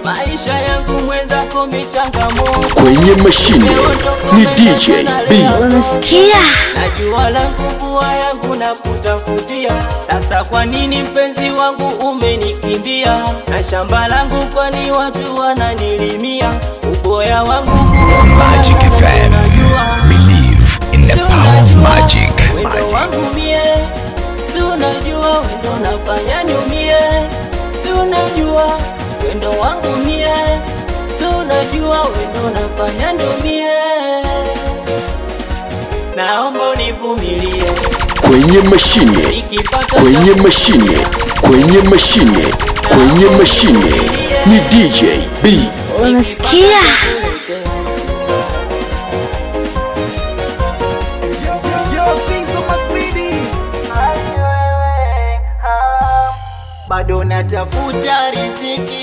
maisha yangu mwenzako michangamoto. Kwenye mashine ni DJ B. Unasikia? Najua langu mvua yangu na kutafutia. Sasa kwa nini mpenzi wangu umenikimbia? Na shamba langu kwani watu wananilimia? Uboya wangu Magic FM. Believe in the power of magic. wendo wangu mie, si unajua wendo nafanya niumie. Si unajua wendo wangu mie, si unajua wendo nafanya niumie. Naomba univumilie. Kwenye mashine, kwenye mashine, kwenye mashine, kwenye mashine ni DJ B. Unasikia? Bado natafuta riziki.